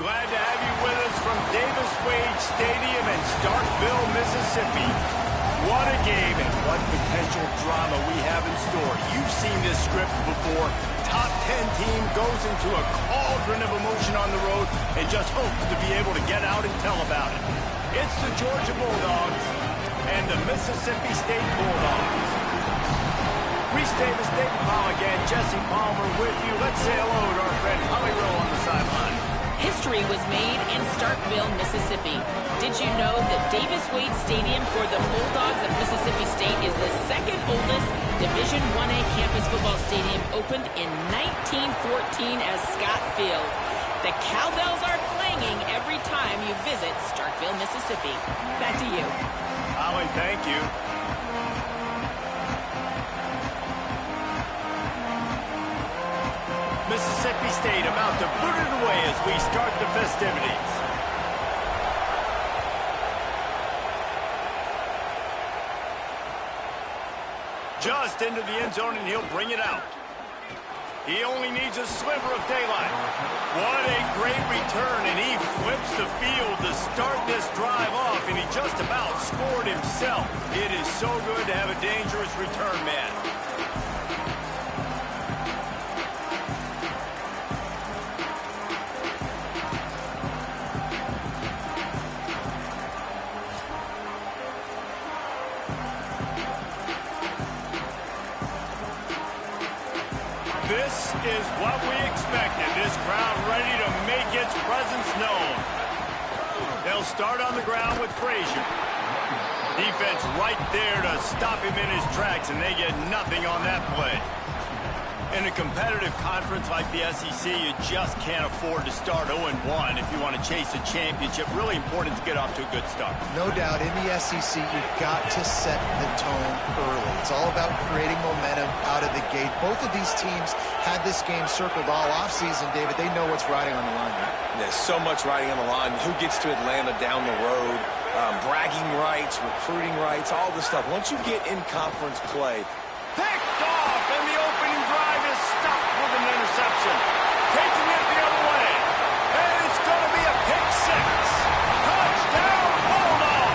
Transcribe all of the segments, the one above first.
Glad to have you with us from Davis Wade Stadium in Starkville, Mississippi. What a game and what potential drama we have in store. You've seen this script before. Top 10 team goes into a cauldron of emotion on the road and just hopes to be able to get out and tell about it. It's the Georgia Bulldogs and the Mississippi State Bulldogs. Reese Davis, David Powell again, Jesse Palmer with you. Let's say hello to our friend Holly Rowe on the sideline. History was made in Starkville, Mississippi. Did you know that Davis Wade Stadium for the Bulldogs of Mississippi State is the second oldest Division I-A campus football stadium, opened in 1914 as Scott Field. The cowbells are clanging every time you visit Starkville, Mississippi. Back to you. Holly, thank you. Mississippi State about to boot it away as we start the festivities. Just into the end zone, and he'll bring it out. He only needs a sliver of daylight. What a great return, and he flips the field to start this drive off, and he just about scored himself. It is so good to have a dangerous return man. This is what we expected. This crowd ready to make its presence known. They'll start on the ground with Frazier. Defense right there to stop him in his tracks, and they get nothing on that play. In a competitive conference like the SEC, you just can't afford to start 0-1 if you want to chase a championship. Really important to get off to a good start. No doubt, in the SEC, you've got to set the tone early. It's all about creating momentum out of the gate. Both of these teams had this game circled all offseason, David. They know what's riding on the line. There's so much riding on the line. Who gets to Atlanta down the road? Bragging rights, recruiting rights, all this stuff. Once you get in conference play, Picked off, and the opening drive is stopped with an interception. Taking it the other way. And it's going to be a pick six. Touchdown, Bulldog!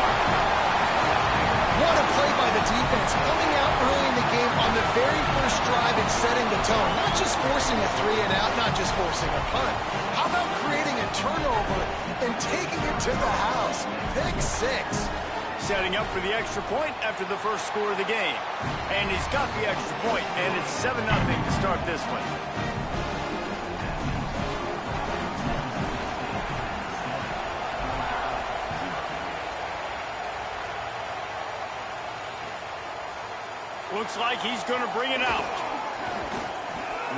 What a play by the defense, coming out early in the game on the very first drive and setting the tone. Not just forcing a 3-and-out, not just forcing a punt. How about creating a turnover and taking it to the house? Pick six. Setting up for the extra point after the first score of the game. And he's got the extra point, and it's 7-0 to start this one. Looks like he's going to bring it out.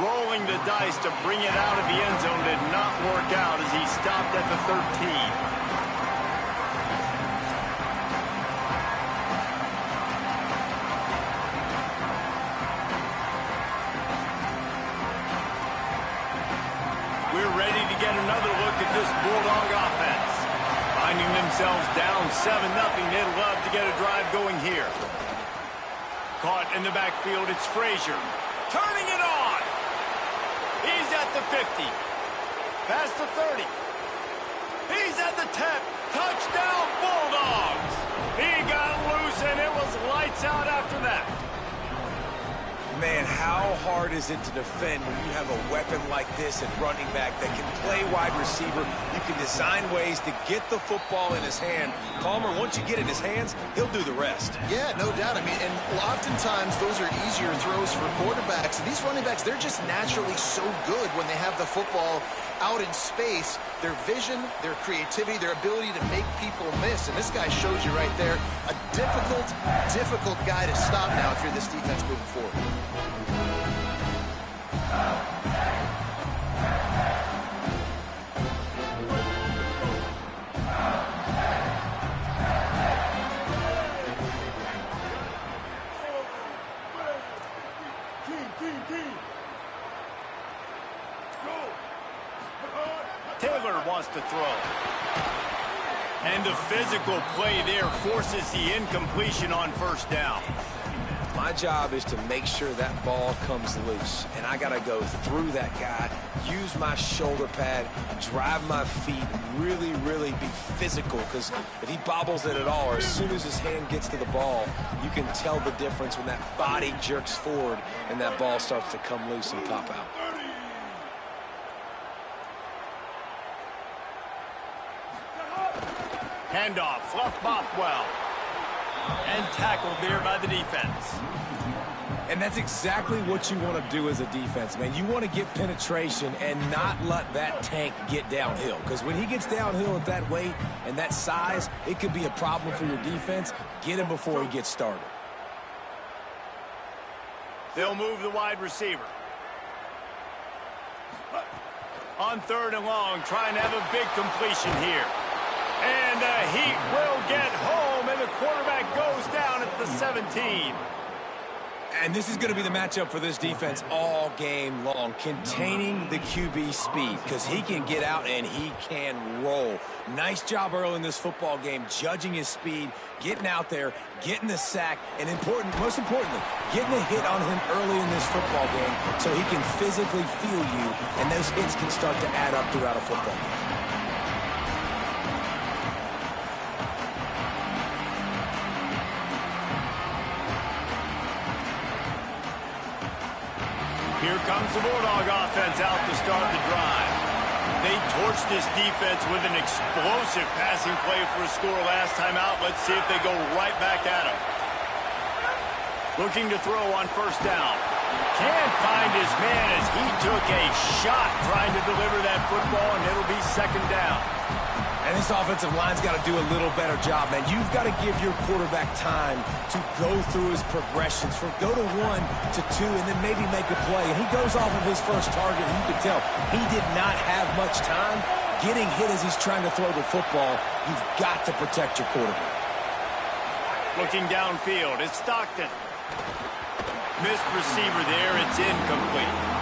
Rolling the dice to bring it out of the end zone did not work out as he stopped at the 13. We're ready to get another look at this Bulldog offense. Finding themselves down 7-0, they'd love to get a drive going here. Caught in the backfield, it's Frazier. Turning it on! He's at the 50. Past the 30. He's at the 10. Touchdown, Bulldogs! He got loose, and it was lights out after that. man, how hard is it to defend when you have a weapon like this at running back that can play wide receiver? You can design ways to get the football in his hand. Palmer, once you get it in his hands, he'll do the rest. Yeah, no doubt. I mean, and oftentimes those are easier throws for quarterbacks. And these running backs, they're just naturally so good when they have the football out in space. Their vision, their creativity, their ability to make people miss. And this guy shows you right there a difficult guy to stop now if you're this defense moving forward. Taylor wants to throw. And the physical play there forces the incompletion on first down. My job is to make sure that ball comes loose, and I got to go through that guy, use my shoulder pad, drive my feet, really, really be physical, because if he bobbles it at all, or as soon as his hand gets to the ball, you can tell the difference when that body jerks forward and that ball starts to come loose and pop out. Handoff, Fluff Bothwell. And tackled there by the defense. And that's exactly what you want to do as a defense, man. You want to get penetration and not let that tank get downhill. Because when he gets downhill at that weight and that size, it could be a problem for your defense. Get him before he gets started. They'll move the wide receiver. On 3rd and long, trying to have a big completion here. And the Heat will get home, and the quarterback goes down at the 17. And this is going to be the matchup for this defense all game long, containing the QB speed, because he can get out and he can roll. Nice job early in this football game, judging his speed, getting out there, getting the sack, and most importantly, getting a hit on him early in this football game so he can physically feel you, and those hits can start to add up throughout a football game. Here comes the Bulldog offense out to start the drive. They torched this defense with an explosive passing play for a score last time out. Let's see if they go right back at him. Looking to throw on 1st down. Can't find his man as he took a shot trying to deliver that football, and it'll be 2nd down. And this offensive line's got to do a little better job, man. You've got to give your quarterback time to go through his progressions, from go to 1 to 2, and then maybe make a play. And he goes off of his first target, and you can tell he did not have much time getting hit as he's trying to throw the football. You've got to protect your quarterback. Looking downfield, it's Stockton. Missed receiver there, it's incomplete.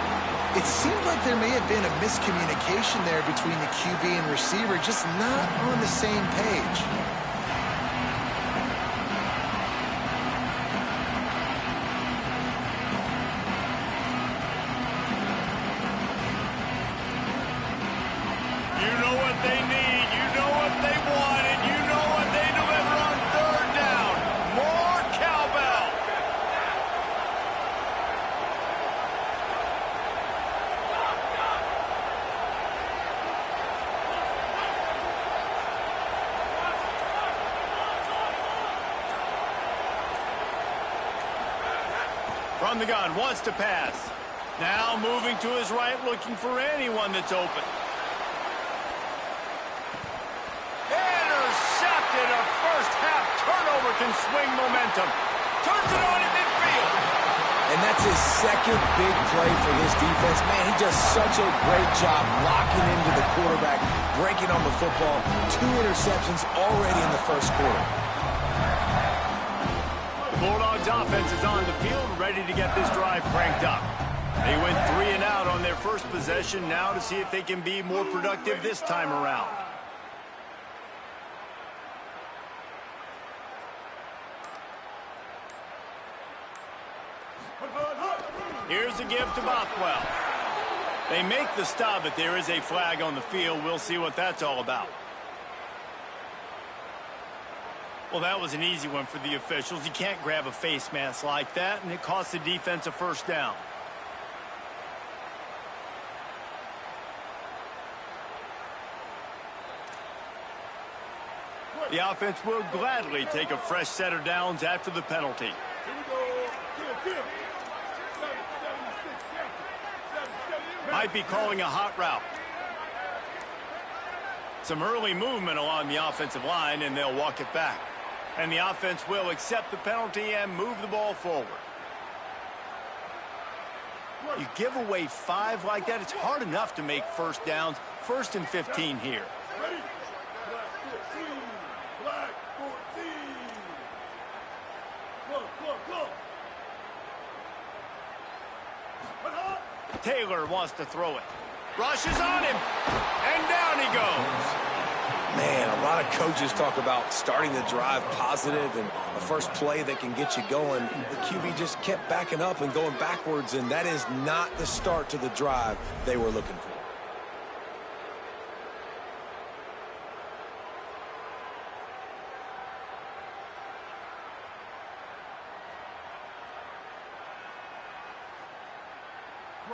It seemed like there may have been a miscommunication there between the QB and receiver, just not on the same page. You know what they need, you know what they want, and you know what they deliver on 3rd down. More cowbell. From the gun, wants to pass. Now moving to his right, looking for anyone that's open. Intercepted. A first-half turnover can swing momentum. Turns it on in midfield. And that's his 2nd big play for this defense. Man, he does such a great job locking into the quarterback, breaking on the football. 2 interceptions already in the 1st quarter. Bulldogs offense is on the field, ready to get this drive cranked up. They went 3 and out on their first possession, now to see if they can be more productive this time around. Here's a give to Bothwell. They make the stop, but there is a flag on the field. We'll see what that's all about. Well, that was an easy one for the officials. You can't grab a face mask like that, and it cost the defense a 1st down. The offense will gladly take a fresh set of downs after the penalty. Might be calling a hot route. Some early movement along the offensive line, and they'll walk it back. And the offense will accept the penalty and move the ball forward. You give away 5 like that, it's hard enough to make 1st downs. 1st and 15 here. Taylor wants to throw it. Rushes on him, and down he goes. Man, a lot lot of coaches talk about starting the drive positive and a first play that can get you going. The QB just kept backing up and going backwards, and that is not the start to the drive they were looking for.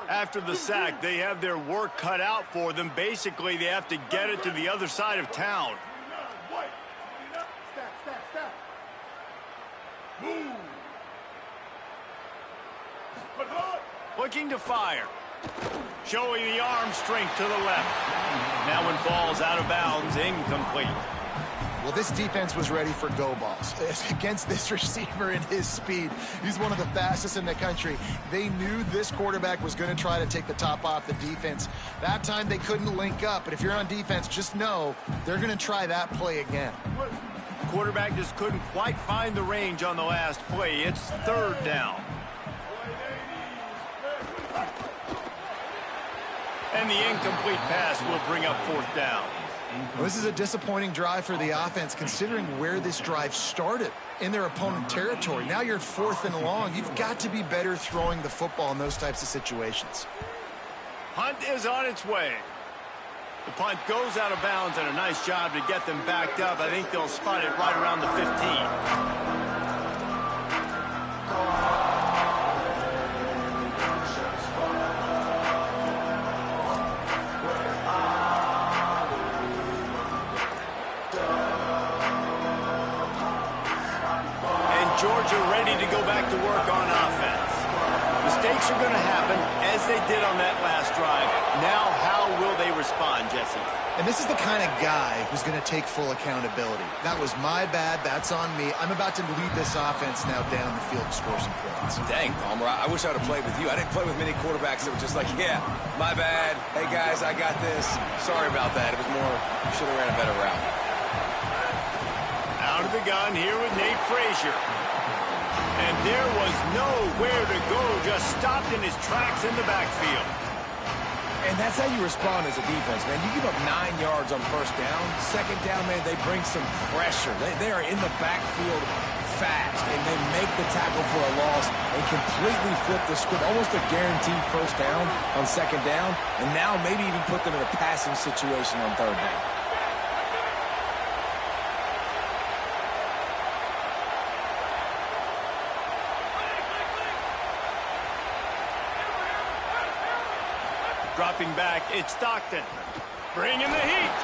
After the sack, they have their work cut out for them. Basically, they have to get it to the other side of town. Looking to fire. Showing the arm strength to the left. That one falls out of bounds, incomplete. Well, this defense was ready for go balls. Against this receiver and his speed, he's one of the fastest in the country. They knew this quarterback was going to try to take the top off the defense. That time they couldn't link up, but if you're on defense, just know they're going to try that play again. The quarterback just couldn't quite find the range on the last play. It's third down. And the incomplete pass will bring up fourth down. Well, this is a disappointing drive for the offense, considering where this drive started, in their opponent territory. Now you're 4th and long. You've got to be better throwing the football in those types of situations. Punt is on its way. The punt goes out of bounds, and a nice job to get them backed up. I think they'll spot it right around the 15. Georgia ready to go back to work on offense. Mistakes are going to happen, as they did on that last drive. Now, how will they respond, Jesse? And this is the kind of guy who's going to take full accountability. That was my bad. That's on me. I'm about to lead this offense now down the field to score some points. Dang, Palmer, I wish I would have played with you. I didn't play with many quarterbacks that were just like, yeah, my bad. Hey, guys, I got this. Sorry about that. It was more, should have ran a better route. Out of the gun here with Nate Frazier. And there was nowhere to go, just stopped in his tracks in the backfield. And that's how you respond as a defense, man. You give up 9 yards on first down. Second down, man, they bring some pressure. They are in the backfield fast, and they make the tackle for a loss and completely flip the script. Almost a guaranteed first down on second down, and now maybe even put them in a passing situation on third down. Dropping back, it's Stockton. Bringing the heat.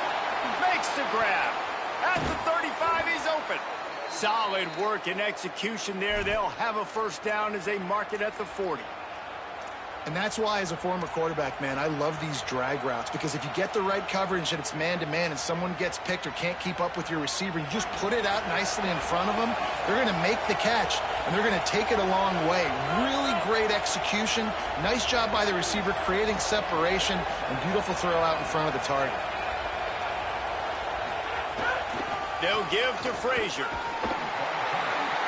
Makes the grab. At the 35, he's open. Solid work and execution there. They'll have a first down as they mark it at the 40. And that's why, as a former quarterback, man, I love these drag routes, because if you get the right coverage and it's man-to-man and someone gets picked or can't keep up with your receiver, you just put it out nicely in front of them, they're going to make the catch, and they're going to take it a long way. Really great execution. Nice job by the receiver creating separation, and beautiful throw out in front of the target. They'll give to Frazier.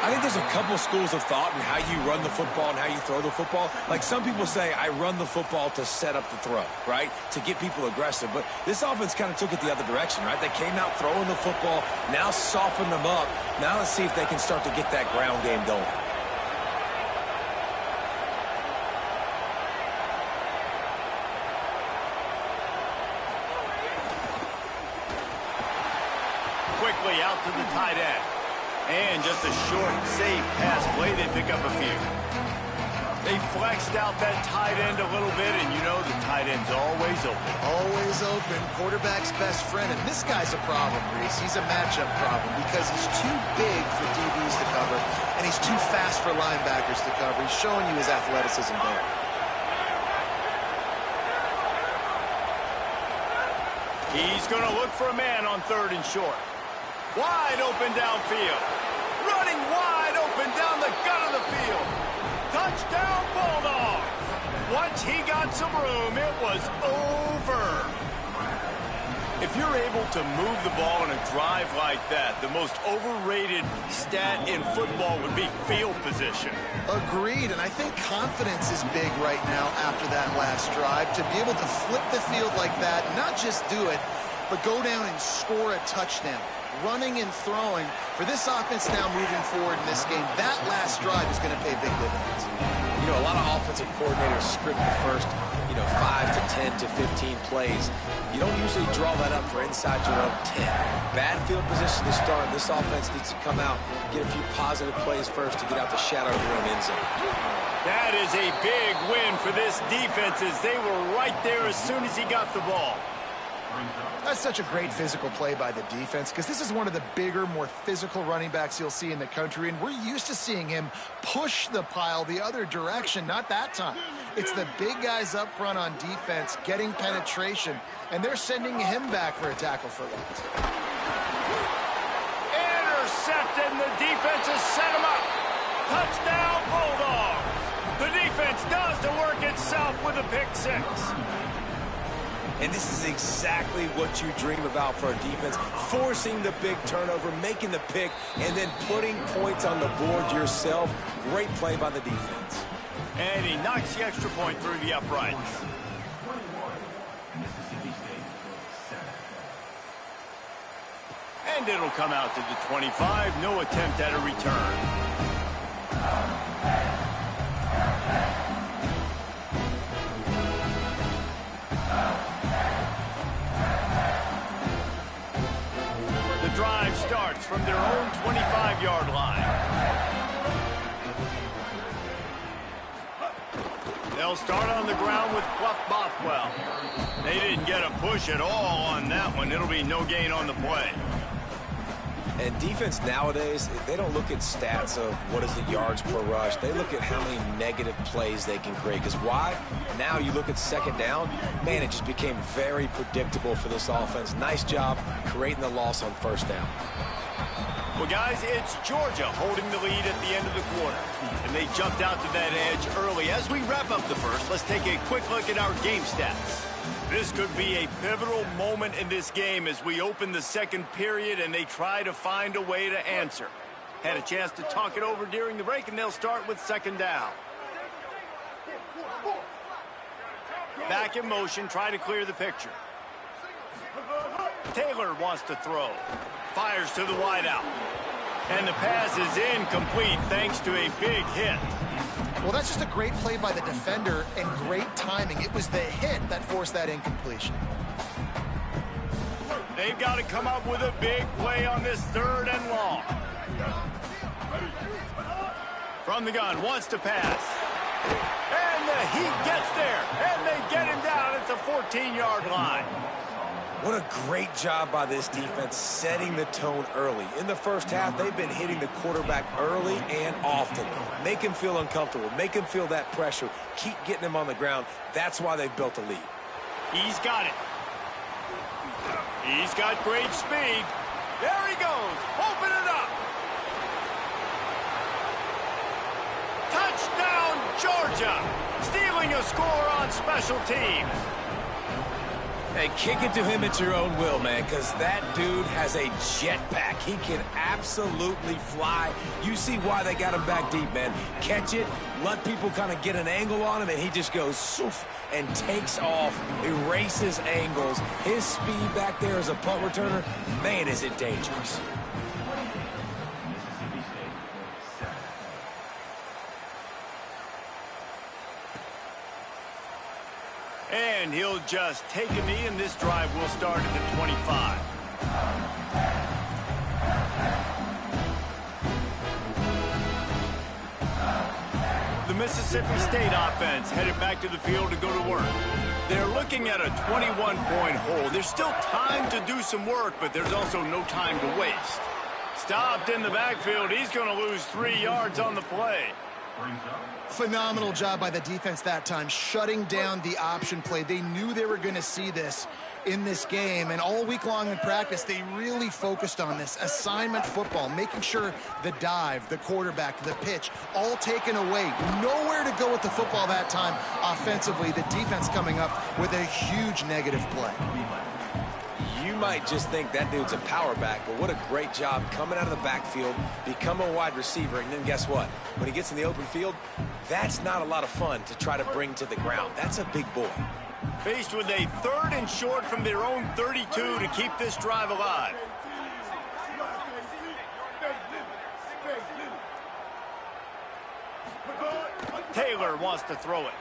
I think there's a couple schools of thought in how you run the football and how you throw the football. Like, some people say, I run the football to set up the throw, right? To get people aggressive. But this offense kind of took it the other direction, right? They came out throwing the football, now soften them up. Now let's see if they can start to get that ground game going. Quickly out to the tight end. And just a short, safe pass play. They pick up a few. They flexed out that tight end a little bit, and you know the tight end's always open. Always open. Quarterback's best friend. And this guy's a problem, Reese. He's a matchup problem because he's too big for DBs to cover, and he's too fast for linebackers to cover. He's showing you his athleticism there. He's going to look for a man on third and short. Wide open downfield. Running wide open down the gut of the field. Touchdown, Bulldogs. Once he got some room, it was over. If you're able to move the ball in a drive like that, the most overrated stat in football would be field position. Agreed, and I think confidence is big right now after that last drive. To be able to flip the field like that, not just do it, but go down and score a touchdown. running and throwing. For this offense now moving forward in this game, that last drive is going to pay big dividends. You know, a lot of offensive coordinators script the first, 5 to 10 to 15 plays. You don't usually draw that up for inside your own 10. Bad field position to start. This offense needs to come out, get a few positive plays first to get out the shadow of your own end zone. That is a big win for this defense as they were right there as soon as he got the ball. That's such a great physical play by the defense because this is one of the bigger, more physical running backs you'll see in the country, and we're used to seeing him push the pile the other direction. Not that time. It's the big guys up front on defense getting penetration, and they're sending him back for a tackle for loss. Intercepted, and the defense has set him up. Touchdown, Bulldogs. The defense does the work itself with a pick six. And this is exactly what you dream about for a defense, forcing the big turnover, making the pick, and then putting points on the board yourself. Great play by the defense. And he knocks the extra point through the uprights. And it'll come out to the 25. No attempt at a return. Drive starts from their own 25-yard line. They'll start on the ground with Fluff Bothwell. They didn't get a push at all on that one. It'll be no gain on the play. And defense nowadays, they don't look at stats of what is the yards per rush. They look at how many negative plays they can create. Because why? Now you look at second down, man, it just became very predictable for this offense. Nice job creating the loss on first down. Well, guys, it's Georgia holding the lead at the end of the quarter. And they jumped out to that edge early. As we wrap up the first, let's take a quick look at our game stats. This could be a pivotal moment in this game as we open the second period and they try to find a way to answer. Had a chance to talk it over during the break, and they'll start with second down. Back in motion, try to clear the picture. Taylor wants to throw. Fires to the wideout. And the pass is incomplete thanks to a big hit. Well, that's just a great play by the defender and great timing. It was the hit that forced that incompletion. They've got to come up with a big play on this third and long. From the gun, wants to pass. And the Heat gets there, and they get him down at the 14-yard line. What a great job by this defense setting the tone early. In the first half, they've been hitting the quarterback early and often. Make him feel uncomfortable. Make him feel that pressure. Keep getting him on the ground. That's why they've built a lead. He's got it. He's got great speed. There he goes. Open it up. Touchdown, Georgia. Stealing a score on special teams. Hey, kick it to him at your own will, man, because that dude has a jetpack. He can absolutely fly. You see why they got him back deep, man. Catch it, let people kind of get an angle on him, and he just goes soof and takes off, erases angles. His speed back there as a punt returner, man, is it dangerous. And he'll just take a knee, and this drive will start at the 25. The Mississippi State offense headed back to the field to go to work. They're looking at a 21-point hole. There's still time to do some work, but there's also no time to waste. Stopped in the backfield. He's going to lose 3 yards on the play. Phenomenal job by the defense that time, shutting down the option play. They knew they were going to see this in this game, and all week long in practice, they really focused on this assignment football, making sure the dive, the quarterback, the pitch, all taken away. Nowhere to go with the football that time offensively. The defense coming up with a huge negative play. You might just think that dude's a power back, but what a great job coming out of the backfield, become a wide receiver, and then guess what? When he gets in the open field, that's not a lot of fun to try to bring to the ground. That's a big boy. Faced with a 3rd and short from their own 32 to keep this drive alive. Taylor wants to throw it.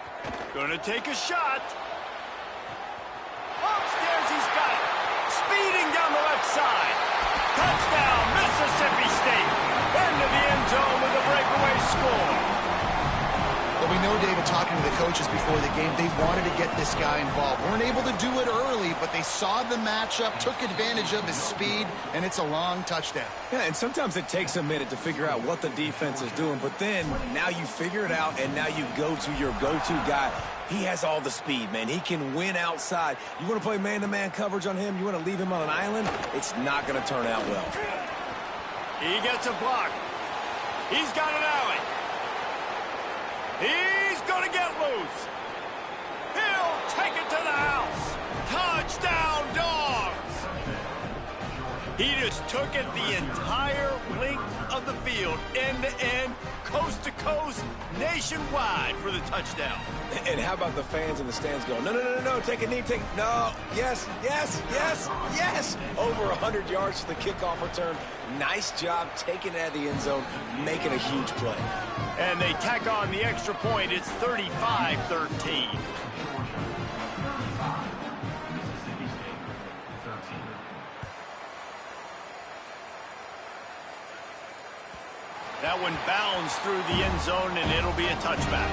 Gonna take a shot. Upstairs, he's got it. Speeding down the left side. Touchdown, Mississippi State. Into the end zone with a breakaway score. Well, we know, David, talking to the coaches before the game, they wanted to get this guy involved. Weren't able to do it early, but they saw the matchup, took advantage of his speed, and it's a long touchdown. Yeah, and sometimes it takes a minute to figure out what the defense is doing, but then now you figure it out, and now you go to your go-to guy. He has all the speed, man. He can win outside. You want to play man-to-man coverage on him? You want to leave him on an island? It's not going to turn out well. He gets a block. He's got an alley. He's going to get loose. He'll take it to the house. Touchdown, Dogs. He just took it the entire length of the field, end to end, coast to coast, nationwide for the touchdown. And how about the fans in the stands going, no, no, no, no, no, take a knee, take, no, yes, yes, yes, yes. Over 100 yards to the kickoff return. Nice job taking it out of the end zone, making a huge play. And they tack on the extra point. It's 35-13. That one bounds through the end zone, and it'll be a touchback.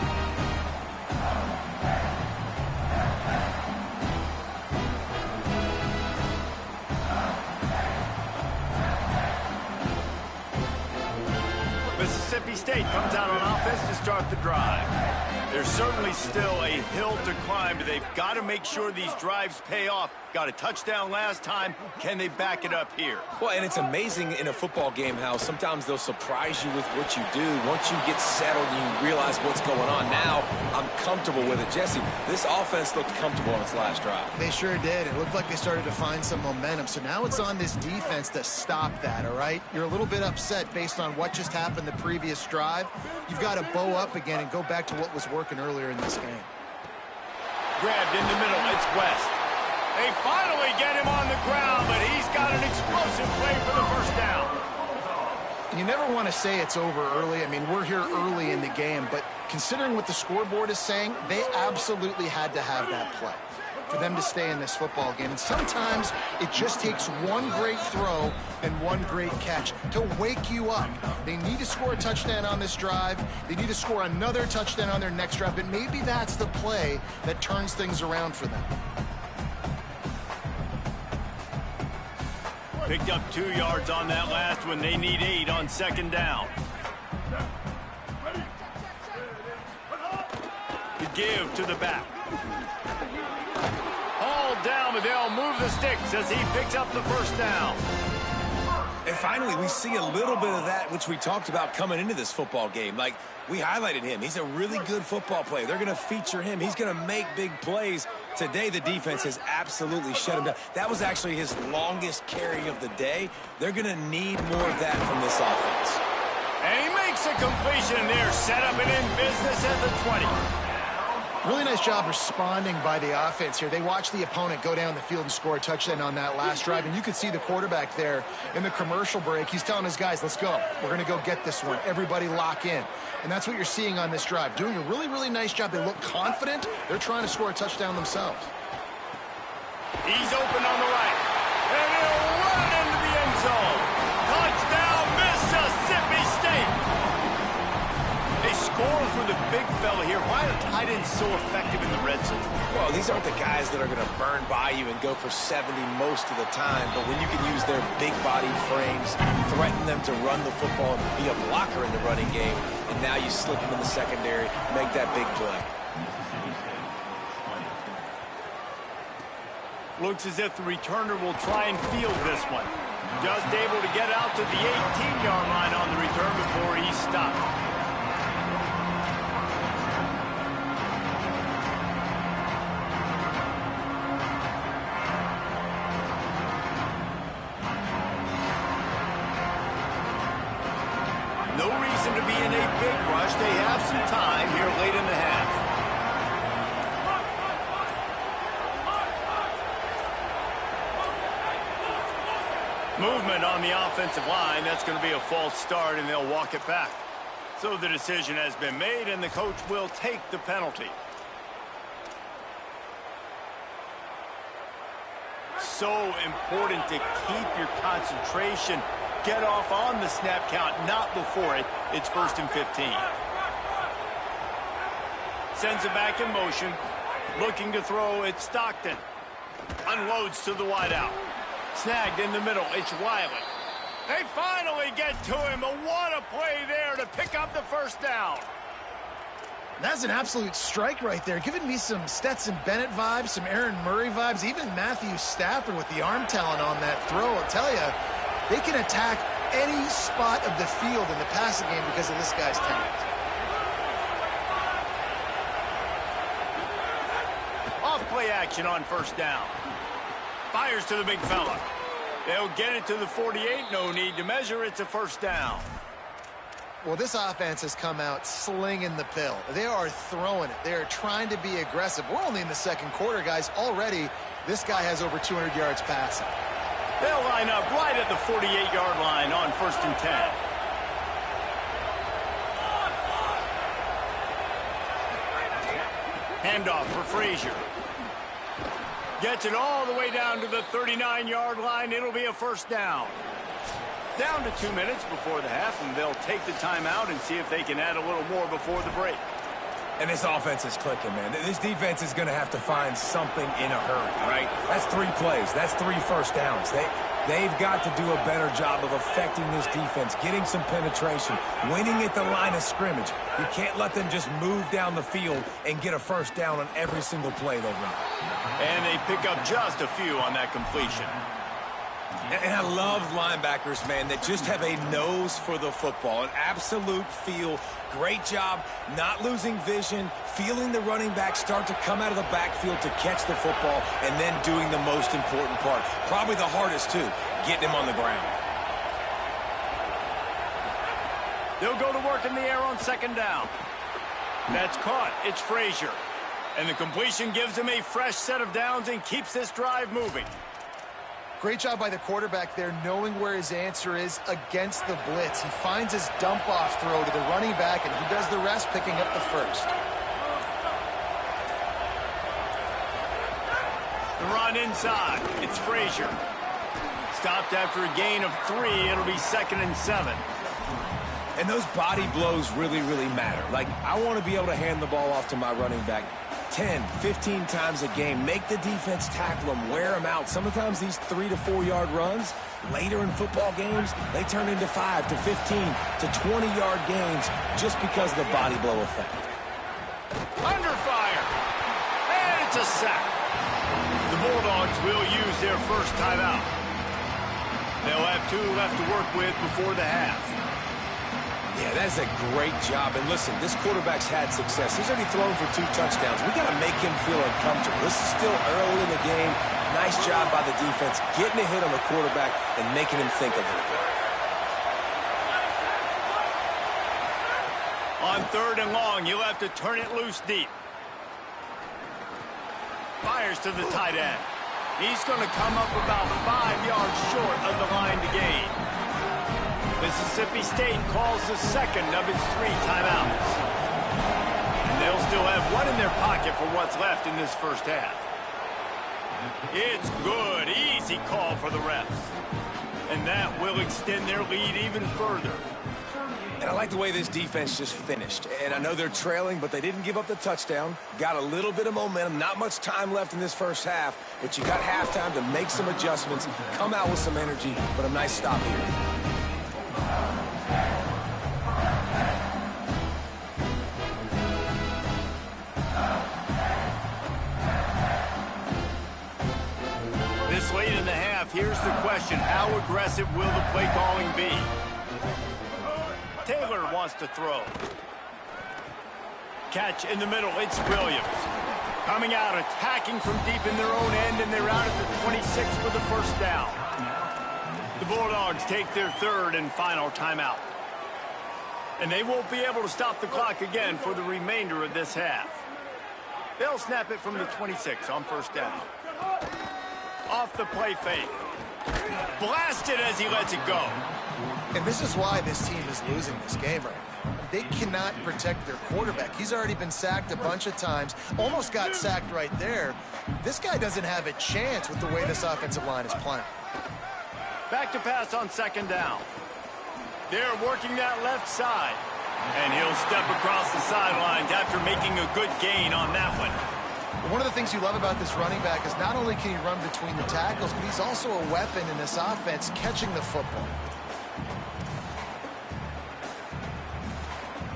Mississippi State comes out on offense to start the drive. There's certainly still a hill to climb, but they've got to make sure these drives pay off. Got a touchdown last time. Can they back it up here? Well, and it's amazing in a football game how sometimes they'll surprise you with what you do. Once you get settled and you realize what's going on, now I'm comfortable with it. Jesse, this offense looked comfortable on its last drive. They sure did. It looked like they started to find some momentum. So now it's on this defense to stop that, all right? You're a little bit upset based on what just happened the previous drive. You've got to bow up again and go back to what was working earlier in this game. Grabbed in the middle. It's West. They finally get him on the ground, but he's got an explosive play for the first down. You never want to say it's over early. I mean, we're here early in the game, but considering what the scoreboard is saying, they absolutely had to have that play for them to stay in this football game. And sometimes it just takes one great throw and one great catch to wake you up. They need to score a touchdown on this drive. They need to score another touchdown on their next drive, but maybe that's the play that turns things around for them. Picked up 2 yards on that last one. They need 8 on second down. The give to the back. Hauled down, but they'll move the sticks as he picks up the first down. And finally, we see a little bit of that, which we talked about coming into this football game. Like, we highlighted him. He's a really good football player. They're going to feature him. He's going to make big plays. Today, the defense has absolutely shut him down. That was actually his longest carry of the day. They're going to need more of that from this offense. And he makes a completion there. Set up and in business at the 20. Really nice job responding by the offense here. They watched the opponent go down the field and score a touchdown on that last drive, and you could see the quarterback there in the commercial break. He's telling his guys, let's go. We're going to go get this one. Everybody lock in. And that's what you're seeing on this drive. Doing a really, really nice job. They look confident. They're trying to score a touchdown themselves. He's open on the right. And he'll run into the end zone. Touchdown, Mississippi State. They score for the big fella here. Why are tight ends so effective in the red zone? Well, these aren't the guys that are going to burn by you and go for 70 most of the time, but when you can use their big-bodied frames, threaten them to run the football and be a blocker in the running game, and now you slip them in the secondary, make that big play. Looks as if the returner will try and field this one. Just able to get out to the 18-yard line on the return before he stopped. No reason to be in a big rush. They have some time here late in the half. Movement on the offensive line. That's going to be a false start, and they'll walk it back. So the decision has been made, and the coach will take the penalty. So important to keep your concentration. Get off on the snap count, not before it. It's 1st and 15. Sends it back in motion. Looking to throw, it's Stockton. Unloads to the wideout. Snagged in the middle, it's Wiley. They finally get to him, but what a play there to pick up the first down. That's an absolute strike right there, giving me some Stetson Bennett vibes, some Aaron Murray vibes, even Matthew Stafford with the arm talent on that throw. I'll tell you, they can attack any spot of the field in the passing game because of this guy's talent. Off play action on first down. Fires to the big fella. They'll get it to the 48. No need to measure. It's a first down. Well, this offense has come out slinging the pill. They are throwing it. They are trying to be aggressive. We're only in the second quarter, guys. Already, this guy has over 200 yards passing. They'll line up right at the 48-yard line on 1st and 10. Handoff for Frazier. Gets it all the way down to the 39-yard line. It'll be a first down. Down to 2 minutes before the half, and they'll take the timeout and see if they can add a little more before the break. And this offense is clicking, man. This defense is going to have to find something in a hurry, right? That's 3 plays. That's 3 first downs. They've got to do a better job of affecting this defense, getting some penetration, winning at the line of scrimmage. You can't let them just move down the field and get a first down on every single play they run. And they pick up just a few on that completion. And I love linebackers, man, that just have a nose for the football, an absolute feel. Great job not losing vision, feeling the running back start to come out of the backfield to catch the football, and then doing the most important part. Probably the hardest, too, getting him on the ground. They'll go to work in the air on second down. That's caught. It's Frazier. And the completion gives him a fresh set of downs and keeps this drive moving. Great job by the quarterback there, knowing where his answer is against the blitz. He finds his dump-off throw to the running back, and he does the rest, picking up the first. The run inside. It's Frazier. Stopped after a gain of 3. It'll be 2nd and 7. And those body blows really, really matter. Like, I want to be able to hand the ball off to my running back 10, 15 times a game. Make the defense tackle them, wear them out. Sometimes these 3 to 4 yard runs, later in football games, they turn into 5 to 15 to 20-yard gains just because of the body blow effect. Under fire. And it's a sack. The Bulldogs will use their first timeout. They'll have 2 left to work with before the half. Yeah, that's a great job. And listen, this quarterback's had success. He's already thrown for 2 touchdowns. We got to make him feel uncomfortable. This is still early in the game. Nice job by the defense, getting a hit on the quarterback and making him think a little bit. On 3rd and long, you'll have to turn it loose deep. Fires to the tight end. He's going to come up about 5 yards short of the line to gain. Mississippi State calls the second of its 3 timeouts. And they'll still have 1 in their pocket for what's left in this first half. It's good. Easy call for the refs. And that will extend their lead even further. And I like the way this defense just finished. And I know they're trailing, but they didn't give up the touchdown. Got a little bit of momentum. Not much time left in this first half, but you got halftime to make some adjustments, come out with some energy, but a nice stop here. This late in the half, here's the question. How aggressive will the play calling be? Taylor wants to throw. Catch in the middle. It's Williams. Coming out, attacking from deep in their own end, and they're out at the 26 for the first down. The Bulldogs take their 3rd and final timeout. And they won't be able to stop the clock again for the remainder of this half. They'll snap it from the 26 on first down. Off the play fake. Blasted as he lets it go. And this is why this team is losing this game right now. They cannot protect their quarterback. He's already been sacked a bunch of times, almost got sacked right there. This guy doesn't have a chance with the way this offensive line is playing. Back to pass on second down. They're working that left side. And he'll step across the sidelines after making a good gain on that one. One of the things you love about this running back is not only can he run between the tackles, but he's also a weapon in this offense catching the football.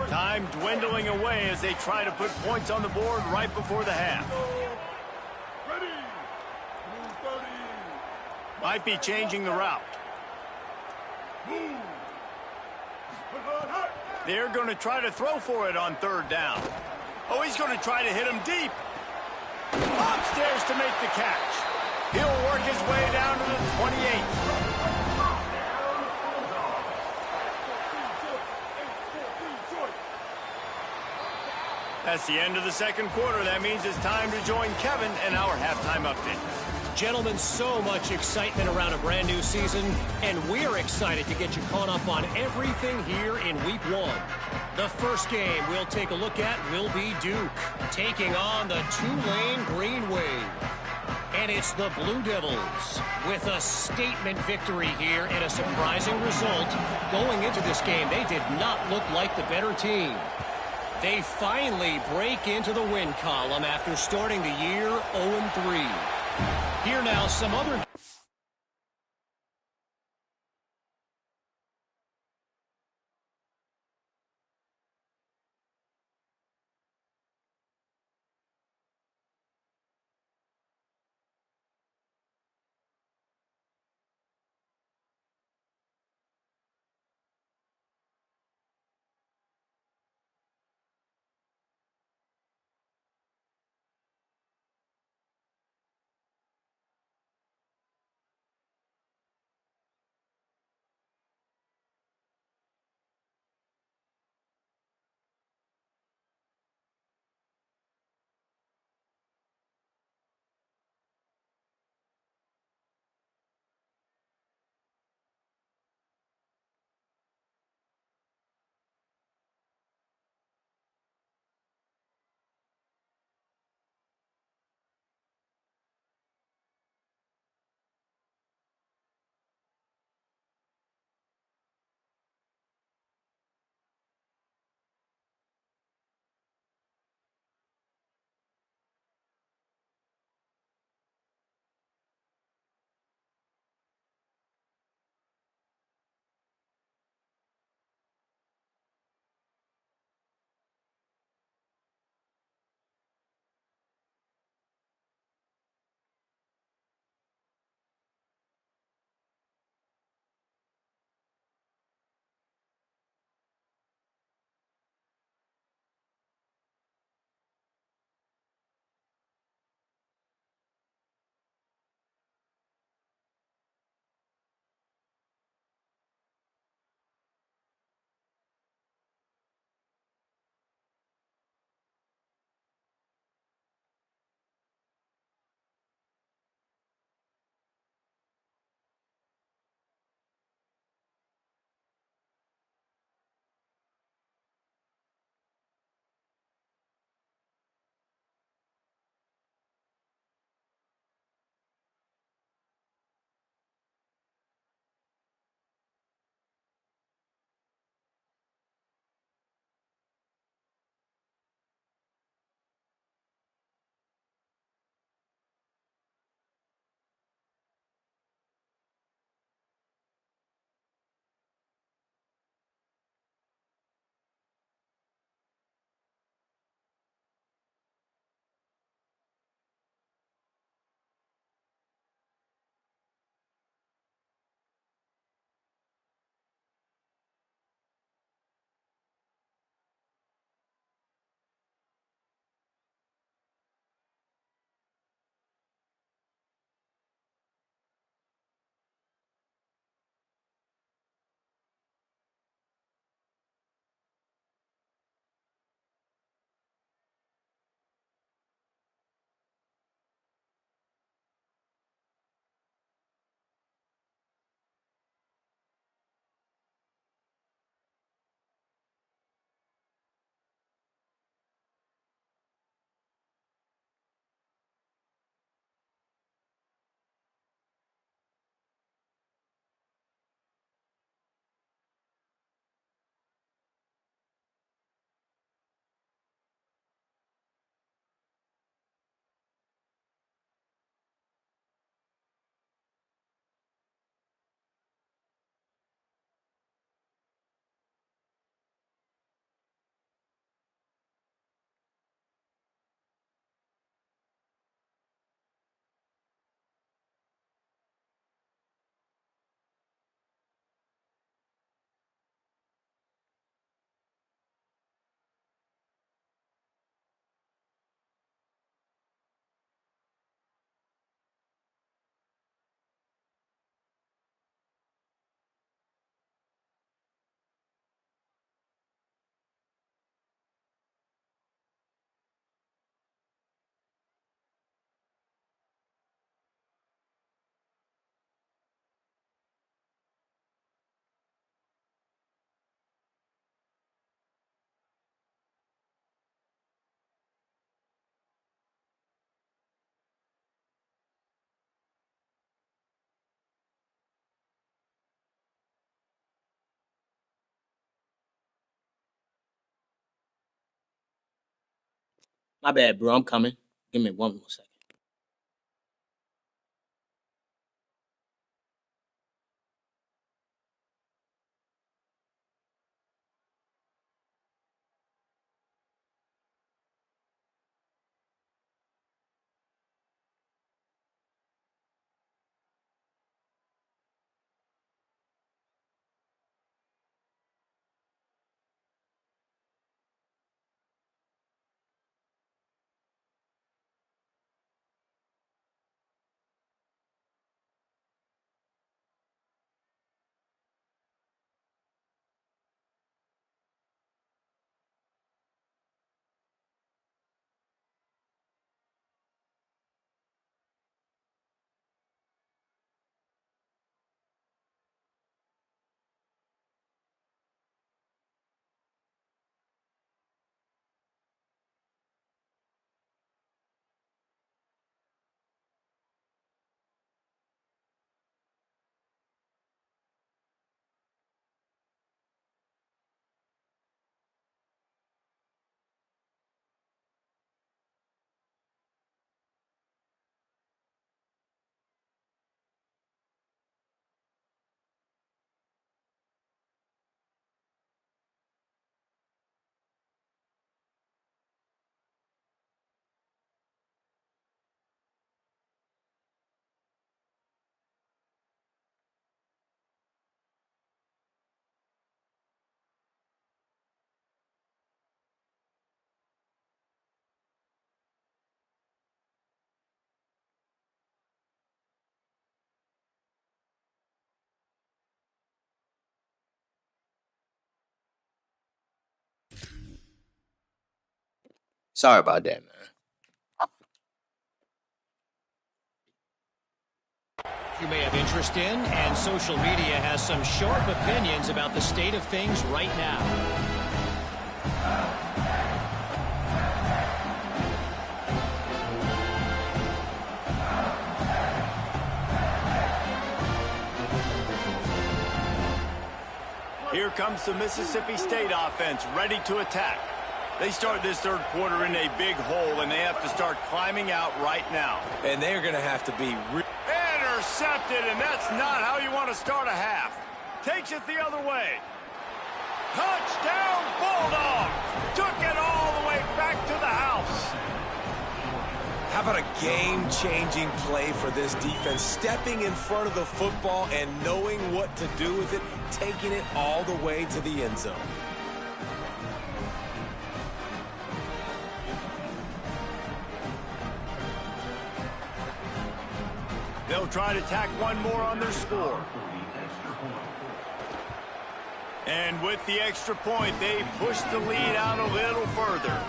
Time dwindling away as they try to put points on the board right before the half. Might be changing the route. They're going to try to throw for it on third down. Oh, he's going to try to hit him deep. Upstairs to make the catch. He'll work his way down to the 28. That's the end of the second quarter. That means it's time to join Kevin in our halftime update. Gentlemen, so much excitement around a brand new season, and we're excited to get you caught up on everything here in Week 1. The first game we'll take a look at will be Duke, taking on the Tulane Green Wave. And it's the Blue Devils with a statement victory here and a surprising result. Going into this game, they did not look like the better team. They finally break into the win column after starting the year 0-3. Here now, some other... My bad, bro. I'm coming. Give me one more second. Sorry about that, man. You may have interest in, and social media has some sharp opinions about the state of things right now. Here comes the Mississippi State offense, ready to attack. They start this third quarter in a big hole, and they have to start climbing out right now. And they're going to have to be intercepted, and that's not how you want to start a half. Takes it the other way. Touchdown, Bulldogs! Took it all the way back to the house. How about a game-changing play for this defense? Stepping in front of the football and knowing what to do with it, taking it all the way to the end zone. They'll try to tack one more on their score. And with the extra point, they push the lead out a little further.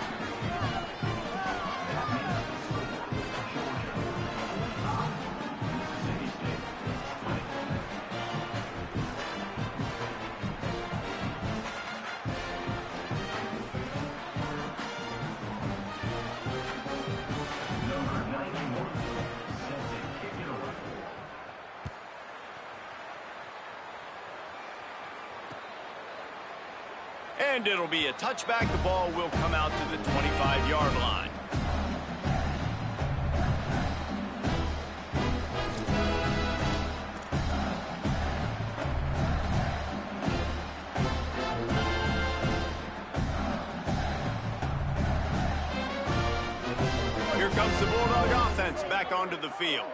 And it'll be a touchback. The ball will come out to the 25-yard line. Here comes the Bulldog offense back onto the field.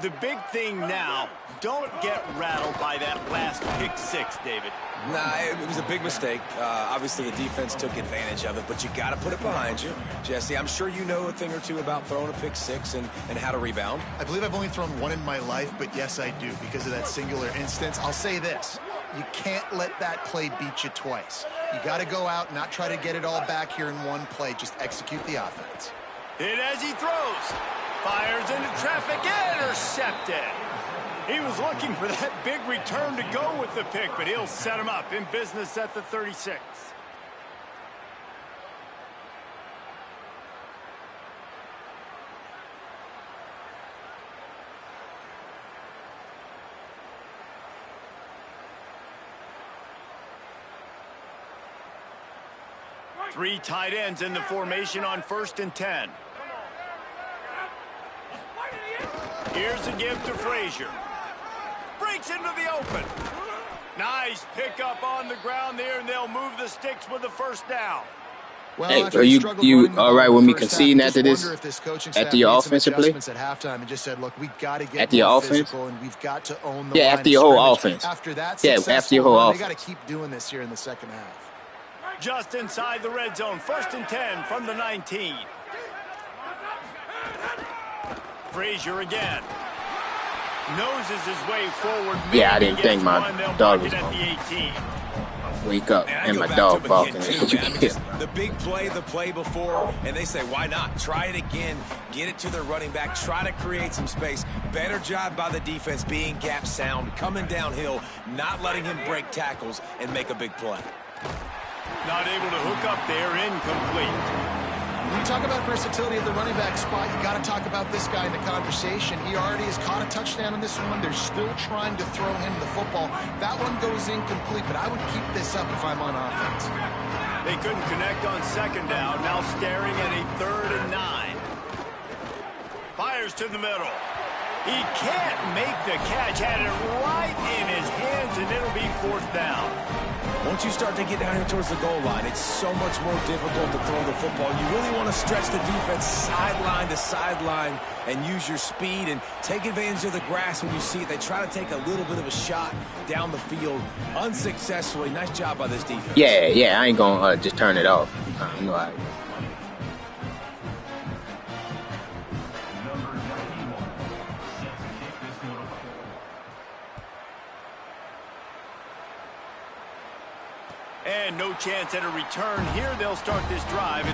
The big thing now, don't get rattled by that last pick six, David. Nah, it was a big mistake. Obviously, the defense took advantage of it, but you got to put it behind you. Jesse, I'm sure you know a thing or two about throwing a pick six and how to rebound. I believe I've only thrown one in my life, but yes, I do because of that singular instance. I'll say this. You can't let that play beat you twice. You got to go out and not try to get it all back here in one play. Just execute the offense. Hit as he throws. Fires into traffic. Intercepted. He was looking for that big return to go with the pick, but he'll set him up in business at the 36. Three tight ends in the formation on 1st and 10. Here's a give to Frazier. Breaks into the open. Nice pickup on the ground there, and they'll move the sticks with the first down. Well, Hey, are you all right with me conceding after this? After your offensive play? At halftime and just said, look, we got to get after your offense, physical and we've got to own the yeah, line after your whole scrimmage. offense. After that, yeah, after your whole offense. They got to keep doing this here in the second half. Just inside the red zone, 1st and 10 from the 19. Frazier again. Noses his way forward. Yeah, I didn't think my dog was at the 18. Wake up Man, and my dog barking. The big play, the play before, and they say, why not? Try it again. Get it to their running back. Try to create some space. Better job by the defense being gap sound, coming downhill, not letting him break tackles and make a big play. Not able to hook up there, incomplete. When you talk about versatility at the running back spot, you got to talk about this guy in the conversation. He already has caught a touchdown in this one. They're still trying to throw him the football. That one goes incomplete, but I would keep this up if I'm on offense. They couldn't connect on 2nd down. Now staring at a 3rd and 9. Fires to the middle. He can't make the catch. Had it right in his hands, and it'll be 4th down. Once you start to get down here towards the goal line, it's so much more difficult to throw the football. You really want to stretch the defense sideline to sideline and use your speed and take advantage of the grass when you see it. They try to take a little bit of a shot down the field unsuccessfully. Nice job by this defense. Yeah, I ain't going to just turn it off. You know, And no chance at a return here. They'll start this drive.